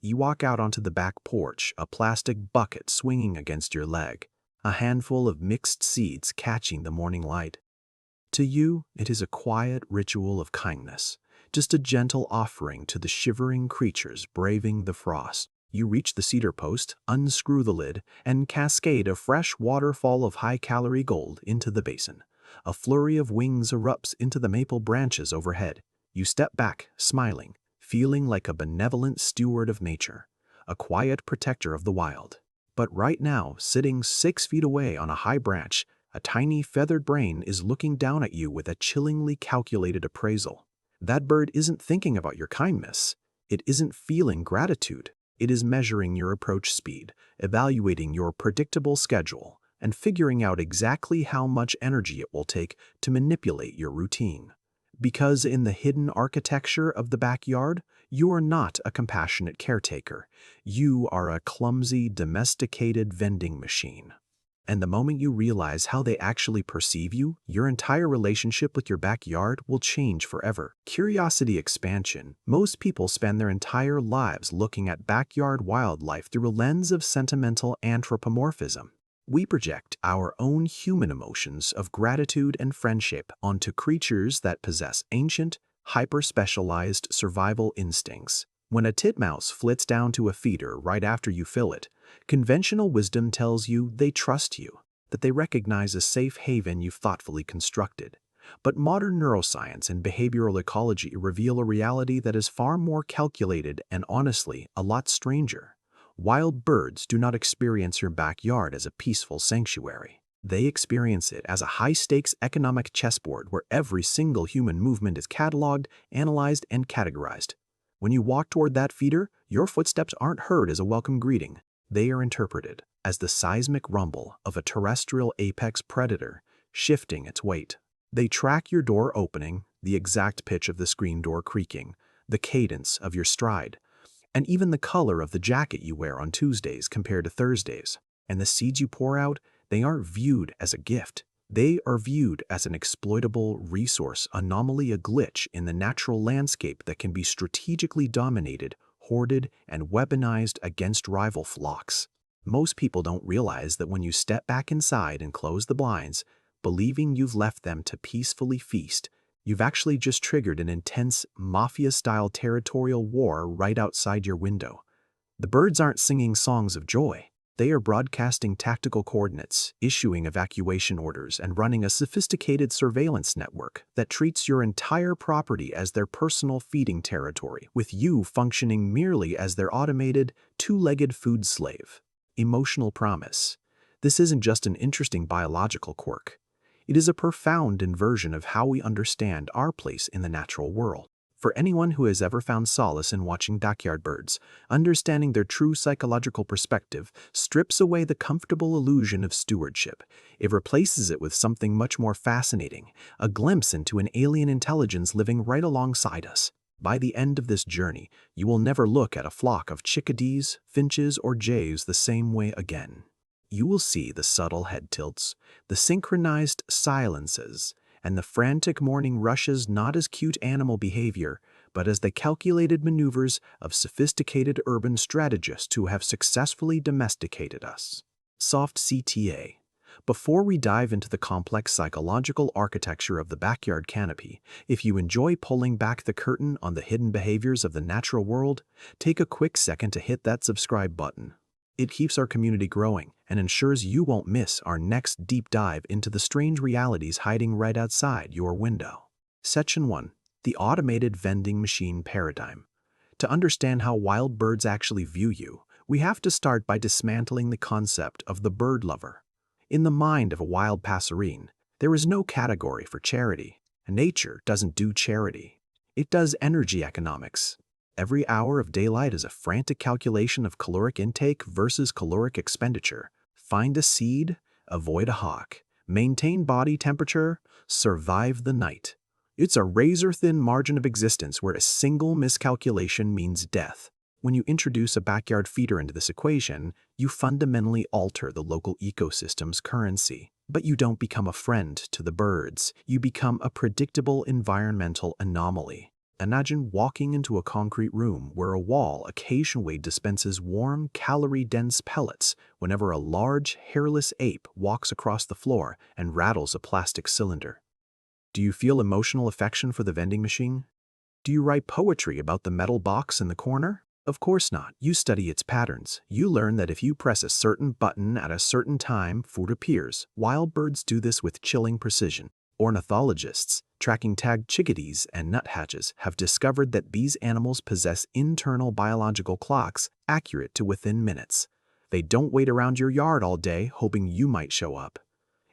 You walk out onto the back porch, a plastic bucket swinging against your leg, a handful of mixed seeds catching the morning light. To you, it is a quiet ritual of kindness, just a gentle offering to the shivering creatures braving the frost. You reach the cedar post, unscrew the lid, and cascade a fresh waterfall of high-calorie gold into the basin. A flurry of wings erupts into the maple branches overhead. You step back, smiling, feeling like a benevolent steward of nature, a quiet protector of the wild. But right now, sitting 6 feet away on a high branch, a tiny feathered brain is looking down at you with a chillingly calculated appraisal. That bird isn't thinking about your kindness. It isn't feeling gratitude. It is measuring your approach speed, evaluating your predictable schedule, and figuring out exactly how much energy it will take to manipulate your routine. Because in the hidden architecture of the backyard, you are not a compassionate caretaker. You are a clumsy, domesticated vending machine. And the moment you realize how they actually perceive you, your entire relationship with your backyard will change forever. Curiosity expansion. Most people spend their entire lives looking at backyard wildlife through a lens of sentimental anthropomorphism. We project our own human emotions of gratitude and friendship onto creatures that possess ancient, hyper-specialized survival instincts. When a titmouse flits down to a feeder right after you fill it, conventional wisdom tells you they trust you, that they recognize a safe haven you've thoughtfully constructed. But modern neuroscience and behavioral ecology reveal a reality that is far more calculated and honestly a lot stranger. Wild birds do not experience your backyard as a peaceful sanctuary. They experience it as a high-stakes economic chessboard where every single human movement is cataloged, analyzed, and categorized. When you walk toward that feeder, your footsteps aren't heard as a welcome greeting. They are interpreted as the seismic rumble of a terrestrial apex predator shifting its weight. They track your door opening, the exact pitch of the screen door creaking, the cadence of your stride, and even the color of the jacket you wear on Tuesdays compared to Thursdays. And the seeds you pour out, they aren't viewed as a gift. They are viewed as an exploitable resource anomaly, a glitch in the natural landscape that can be strategically dominated, hoarded, and weaponized against rival flocks. Most people don't realize that when you step back inside and close the blinds, believing you've left them to peacefully feast, you've actually just triggered an intense, mafia-style territorial war right outside your window. The birds aren't singing songs of joy. They are broadcasting tactical coordinates, issuing evacuation orders, and running a sophisticated surveillance network that treats your entire property as their personal feeding territory, with you functioning merely as their automated, two-legged food slave. Emotional promise. This isn't just an interesting biological quirk. It is a profound inversion of how we understand our place in the natural world. For anyone who has ever found solace in watching backyard birds, understanding their true psychological perspective strips away the comfortable illusion of stewardship. It replaces it with something much more fascinating, a glimpse into an alien intelligence living right alongside us. By the end of this journey, you will never look at a flock of chickadees, finches, or jays the same way again. You will see the subtle head tilts, the synchronized silences, and the frantic morning rushes not as cute animal behavior, but as the calculated maneuvers of sophisticated urban strategists who have successfully domesticated us. Soft CTA. Before we dive into the complex psychological architecture of the backyard canopy, if you enjoy pulling back the curtain on the hidden behaviors of the natural world, take a quick second to hit that subscribe button. It keeps our community growing and ensures you won't miss our next deep dive into the strange realities hiding right outside your window. Section 1. The Automated Vending Machine Paradigm. To understand how wild birds actually view you, we have to start by dismantling the concept of the bird lover. In the mind of a wild passerine, there is no category for charity. Nature doesn't do charity. It does energy economics. Every hour of daylight is a frantic calculation of caloric intake versus caloric expenditure. Find a seed, avoid a hawk, maintain body temperature, survive the night. It's a razor-thin margin of existence where a single miscalculation means death. When you introduce a backyard feeder into this equation, you fundamentally alter the local ecosystem's currency. But you don't become a friend to the birds. You become a predictable environmental anomaly. Imagine walking into a concrete room where a wall occasionally dispenses warm, calorie-dense pellets whenever a large, hairless ape walks across the floor and rattles a plastic cylinder. Do you feel emotional affection for the vending machine? Do you write poetry about the metal box in the corner? Of course not. You study its patterns. You learn that if you press a certain button at a certain time, food appears. Wild birds do this with chilling precision. Ornithologists, tracking tagged chickadees and nuthatches, have discovered that these animals possess internal biological clocks accurate to within minutes. They don't wait around your yard all day hoping you might show up.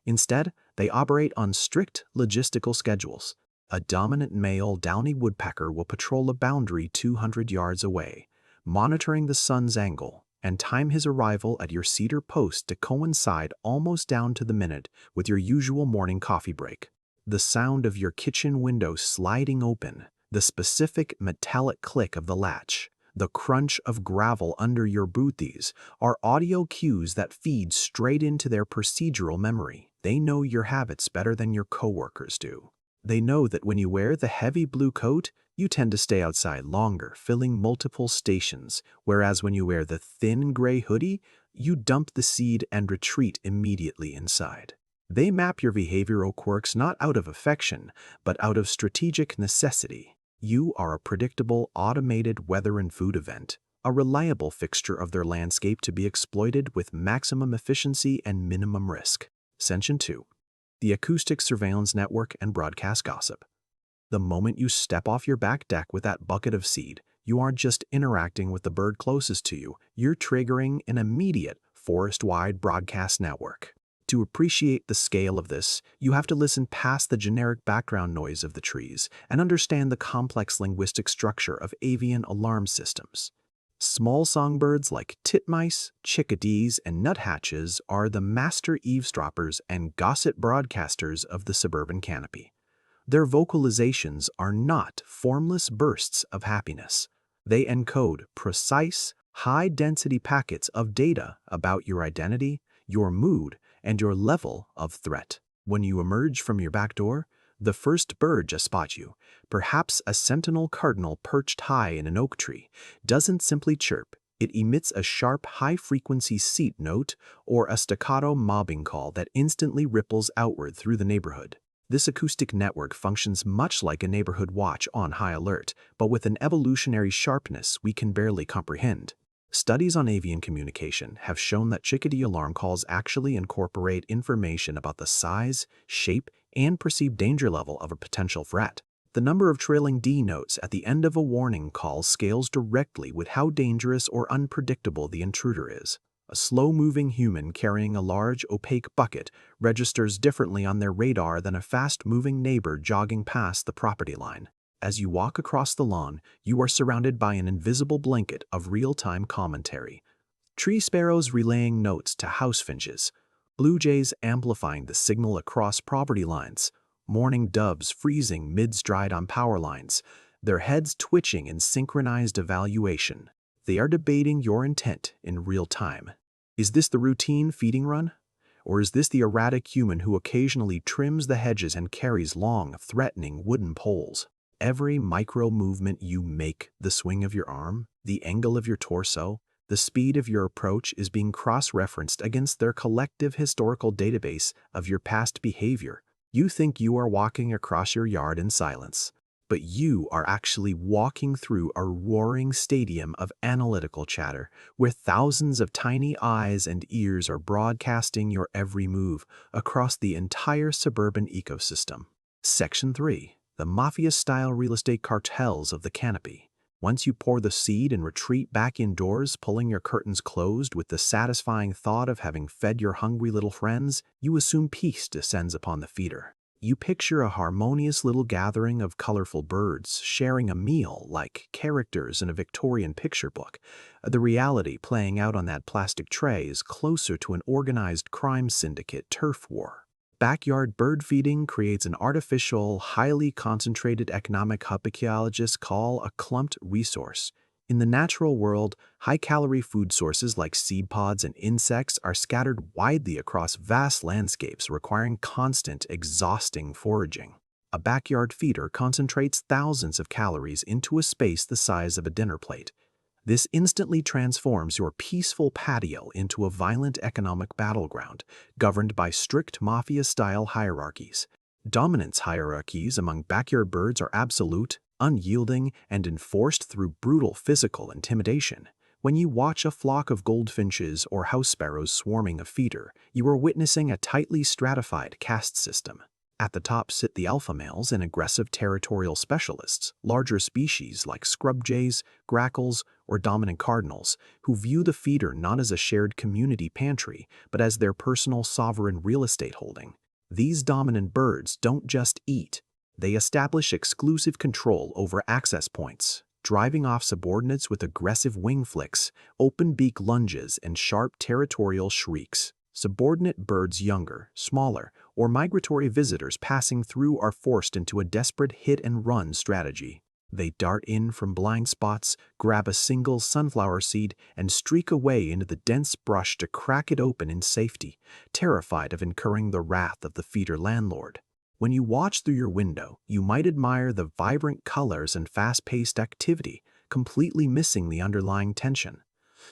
Instead, they operate on strict logistical schedules. A dominant male downy woodpecker will patrol a boundary 200 yards away, monitoring the sun's angle, and time his arrival at your cedar post to coincide almost down to the minute with your usual morning coffee break. The sound of your kitchen window sliding open, the specific metallic click of the latch, the crunch of gravel under your booties are audio cues that feed straight into their procedural memory. They know your habits better than your coworkers do. They know that when you wear the heavy blue coat, you tend to stay outside longer, filling multiple stations, whereas when you wear the thin gray hoodie, you dump the seed and retreat immediately inside. They map your behavioral quirks not out of affection, but out of strategic necessity. You are a predictable, automated weather and food event, a reliable fixture of their landscape to be exploited with maximum efficiency and minimum risk. Section 2. The acoustic surveillance network and broadcast gossip. The moment you step off your back deck with that bucket of seed, you aren't just interacting with the bird closest to you, you're triggering an immediate forest-wide broadcast network. To appreciate the scale of this, you have to listen past the generic background noise of the trees and understand the complex linguistic structure of avian alarm systems. Small songbirds like titmice, chickadees, and nuthatches are the master eavesdroppers and gossip broadcasters of the suburban canopy. Their vocalizations are not formless bursts of happiness. They encode precise, high-density packets of data about your identity, your mood, and your level of threat. When you emerge from your back door, the first bird to spot you, perhaps a sentinel cardinal perched high in an oak tree, doesn't simply chirp. It emits a sharp, high-frequency seat note or a staccato mobbing call that instantly ripples outward through the neighborhood. This acoustic network functions much like a neighborhood watch on high alert, but with an evolutionary sharpness we can barely comprehend. Studies on avian communication have shown that chickadee alarm calls actually incorporate information about the size, shape, and perceived danger level of a potential threat. The number of trailing D notes at the end of a warning call scales directly with how dangerous or unpredictable the intruder is. A slow-moving human carrying a large, opaque bucket registers differently on their radar than a fast-moving neighbor jogging past the property line. As you walk across the lawn, you are surrounded by an invisible blanket of real-time commentary. Tree sparrows relaying notes to house finches, blue jays amplifying the signal across property lines, mourning doves freezing mid-stride on power lines, their heads twitching in synchronized evaluation. They are debating your intent in real time. Is this the routine feeding run? Or is this the erratic human who occasionally trims the hedges and carries long, threatening wooden poles? Every micro movement you make, the swing of your arm, the angle of your torso, the speed of your approach is being cross-referenced against their collective historical database of your past behavior. You think you are walking across your yard in silence, but you are actually walking through a roaring stadium of analytical chatter where thousands of tiny eyes and ears are broadcasting your every move across the entire suburban ecosystem. Section 3. The mafia-style real estate cartels of the canopy. Once you pour the seed and retreat back indoors, pulling your curtains closed with the satisfying thought of having fed your hungry little friends, you assume peace descends upon the feeder. You picture a harmonious little gathering of colorful birds sharing a meal like characters in a Victorian picture book. The reality playing out on that plastic tray is closer to an organized crime syndicate turf war. Backyard bird feeding creates an artificial, highly concentrated economic hub archaeologists call a clumped resource. In the natural world, high-calorie food sources like seed pods and insects are scattered widely across vast landscapes requiring constant, exhausting foraging. A backyard feeder concentrates thousands of calories into a space the size of a dinner plate. This instantly transforms your peaceful patio into a violent economic battleground, governed by strict mafia-style hierarchies. Dominance hierarchies among backyard birds are absolute, unyielding, and enforced through brutal physical intimidation. When you watch a flock of goldfinches or house sparrows swarming a feeder, you are witnessing a tightly stratified caste system. At the top sit the alpha males and aggressive territorial specialists, larger species like scrub jays, grackles, or dominant cardinals, who view the feeder not as a shared community pantry, but as their personal sovereign real estate holding. These dominant birds don't just eat. They establish exclusive control over access points, driving off subordinates with aggressive wing flicks, open beak lunges, and sharp territorial shrieks. Subordinate birds younger, smaller, or migratory visitors passing through are forced into a desperate hit-and-run strategy. They dart in from blind spots, grab a single sunflower seed, and streak away into the dense brush to crack it open in safety, terrified of incurring the wrath of the feeder landlord. When you watch through your window, you might admire the vibrant colors and fast-paced activity, completely missing the underlying tension.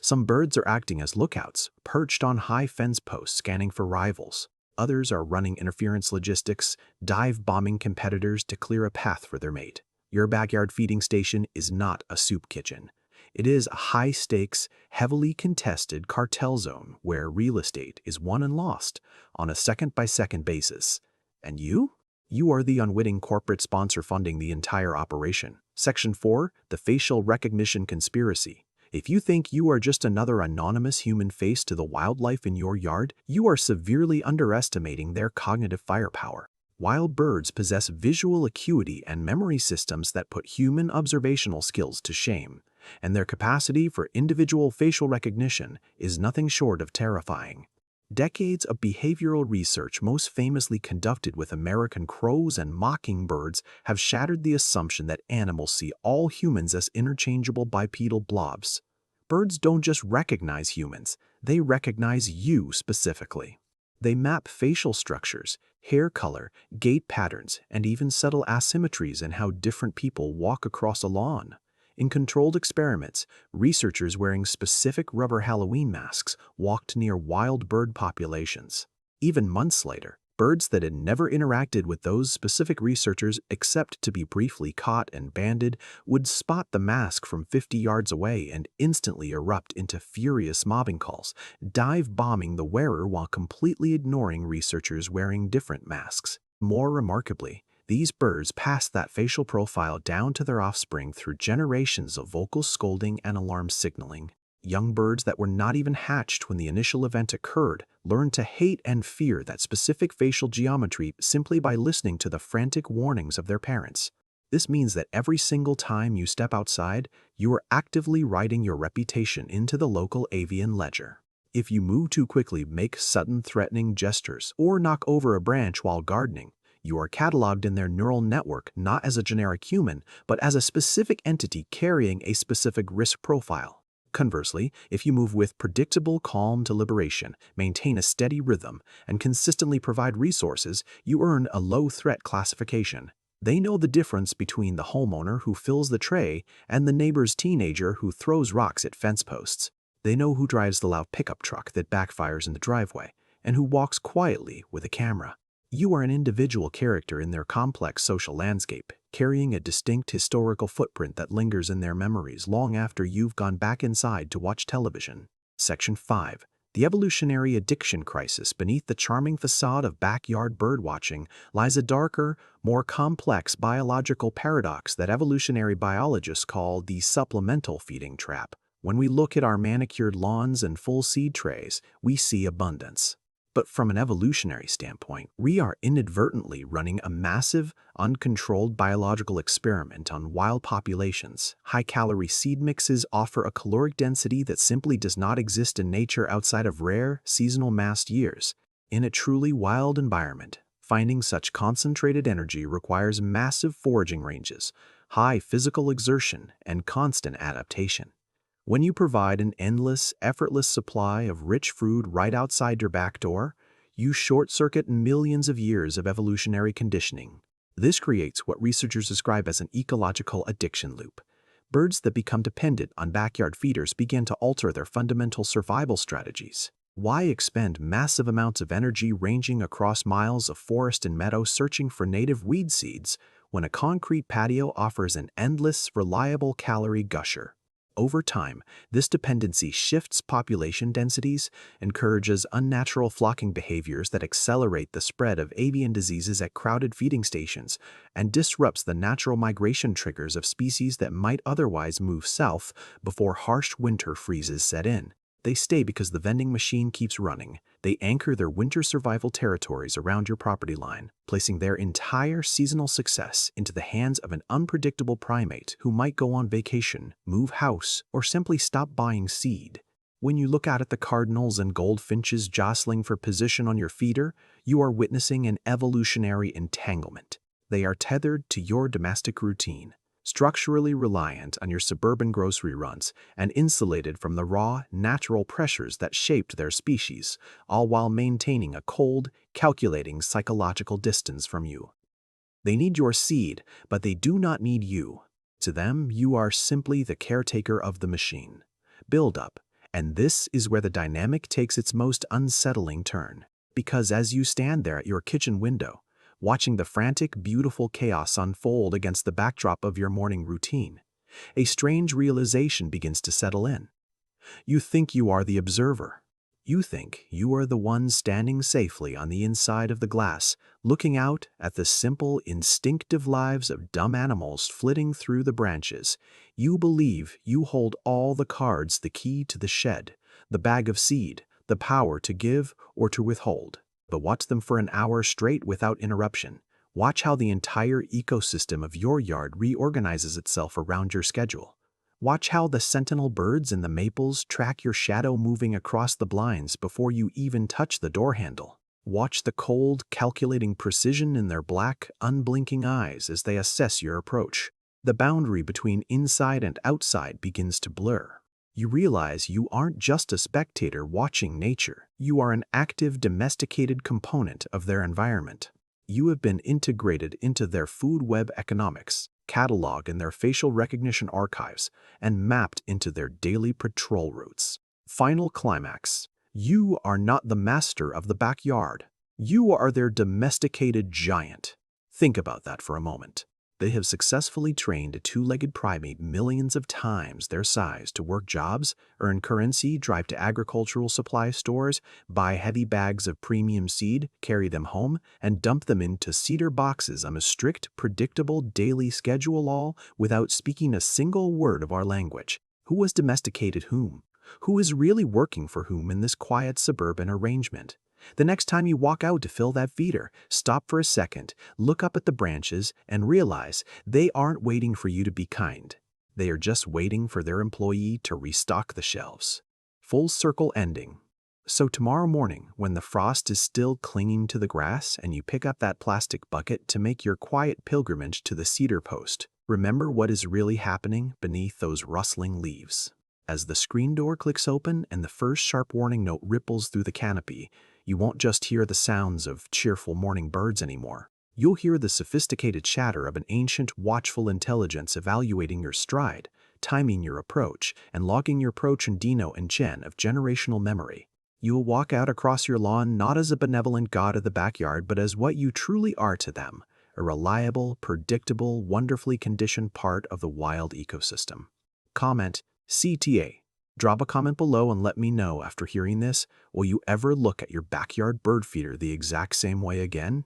Some birds are acting as lookouts, perched on high fence posts scanning for rivals. Others are running interference logistics, dive-bombing competitors to clear a path for their mate. Your backyard feeding station is not a soup kitchen. It is a high-stakes, heavily contested cartel zone where real estate is won and lost on a second-by-second basis. And you? You are the unwitting corporate sponsor funding the entire operation. Section 4, the Facial Recognition Conspiracy. If you think you are just another anonymous human face to the wildlife in your yard, you are severely underestimating their cognitive firepower. Wild birds possess visual acuity and memory systems that put human observational skills to shame, and their capacity for individual facial recognition is nothing short of terrifying. Decades of behavioral research, most famously conducted with American crows and mockingbirds, have shattered the assumption that animals see all humans as interchangeable bipedal blobs. Birds don't just recognize humans, they recognize you specifically. They map facial structures, hair color, gait patterns, and even subtle asymmetries in how different people walk across a lawn. In controlled experiments, researchers wearing specific rubber Halloween masks walked near wild bird populations. Even months later, birds that had never interacted with those specific researchers except to be briefly caught and banded would spot the mask from 50 yards away and instantly erupt into furious mobbing calls, dive-bombing the wearer while completely ignoring researchers wearing different masks. More remarkably, these birds pass that facial profile down to their offspring through generations of vocal scolding and alarm signaling. Young birds that were not even hatched when the initial event occurred learned to hate and fear that specific facial geometry simply by listening to the frantic warnings of their parents. This means that every single time you step outside, you are actively writing your reputation into the local avian ledger. If you move too quickly, make sudden threatening gestures, or knock over a branch while gardening, you are cataloged in their neural network not as a generic human, but as a specific entity carrying a specific risk profile. Conversely, if you move with predictable, calm deliberation, maintain a steady rhythm, and consistently provide resources, you earn a low-threat classification. They know the difference between the homeowner who fills the tray and the neighbor's teenager who throws rocks at fence posts. They know who drives the loud pickup truck that backfires in the driveway, and who walks quietly with a camera. You are an individual character in their complex social landscape, carrying a distinct historical footprint that lingers in their memories long after you've gone back inside to watch television. Section 5. The evolutionary addiction crisis. Beneath the charming facade of backyard birdwatching lies a darker, more complex biological paradox that evolutionary biologists call the supplemental feeding trap. When we look at our manicured lawns and full seed trays, we see abundance. But from an evolutionary standpoint, we are inadvertently running a massive, uncontrolled biological experiment on wild populations. High-calorie seed mixes offer a caloric density that simply does not exist in nature outside of rare, seasonal mast years. In a truly wild environment, finding such concentrated energy requires massive foraging ranges, high physical exertion, and constant adaptation. When you provide an endless, effortless supply of rich food right outside your back door, you short-circuit millions of years of evolutionary conditioning. This creates what researchers describe as an ecological addiction loop. Birds that become dependent on backyard feeders begin to alter their fundamental survival strategies. Why expend massive amounts of energy ranging across miles of forest and meadow searching for native weed seeds when a concrete patio offers an endless, reliable calorie gusher? Over time, this dependency shifts population densities, encourages unnatural flocking behaviors that accelerate the spread of avian diseases at crowded feeding stations, and disrupts the natural migration triggers of species that might otherwise move south before harsh winter freezes set in. They stay because the vending machine keeps running. They anchor their winter survival territories around your property line, placing their entire seasonal success into the hands of an unpredictable primate who might go on vacation, move house, or simply stop buying seed. When you look out at the cardinals and goldfinches jostling for position on your feeder, you are witnessing an evolutionary entanglement. They are tethered to your domestic routine, structurally reliant on your suburban grocery runs, and insulated from the raw, natural pressures that shaped their species, all while maintaining a cold, calculating psychological distance from you. They need your seed, but they do not need you. To them, you are simply the caretaker of the machine. Build up, and this is where the dynamic takes its most unsettling turn. Because as you stand there at your kitchen window, watching the frantic, beautiful chaos unfold against the backdrop of your morning routine, a strange realization begins to settle in. You think you are the observer. You think you are the one standing safely on the inside of the glass, looking out at the simple, instinctive lives of dumb animals flitting through the branches. You believe you hold all the cards, the key to the shed, the bag of seed, the power to give or to withhold. But watch them for an hour straight without interruption. Watch how the entire ecosystem of your yard reorganizes itself around your schedule. Watch how the sentinel birds in the maples track your shadow moving across the blinds before you even touch the door handle. Watch the cold, calculating precision in their black, unblinking eyes as they assess your approach. The boundary between inside and outside begins to blur. You realize you aren't just a spectator watching nature. You are an active, domesticated component of their environment. You have been integrated into their food web economics, cataloged in their facial recognition archives, and mapped into their daily patrol routes. Final climax. You are not the master of the backyard. You are their domesticated giant. Think about that for a moment. They have successfully trained a two-legged primate millions of times their size to work jobs, earn currency, drive to agricultural supply stores, buy heavy bags of premium seed, carry them home, and dump them into cedar boxes on a strict, predictable daily schedule, all without speaking a single word of our language. Who has domesticated whom? Who is really working for whom in this quiet suburban arrangement? The next time you walk out to fill that feeder, stop for a second, look up at the branches, and realize they aren't waiting for you to be kind. They are just waiting for their employee to restock the shelves. Full circle ending. So tomorrow morning, when the frost is still clinging to the grass and you pick up that plastic bucket to make your quiet pilgrimage to the cedar post, remember what is really happening beneath those rustling leaves. As the screen door clicks open and the first sharp warning note ripples through the canopy, you won't just hear the sounds of cheerful morning birds anymore. You'll hear the sophisticated chatter of an ancient, watchful intelligence evaluating your stride, timing your approach, and logging your approach in Dino and Chen of generational memory. You'll walk out across your lawn not as a benevolent god of the backyard, but as what you truly are to them, a reliable, predictable, wonderfully conditioned part of the wild ecosystem. Comment CTA. Drop a comment below and let me know after hearing this, will you ever look at your backyard bird feeder the exact same way again?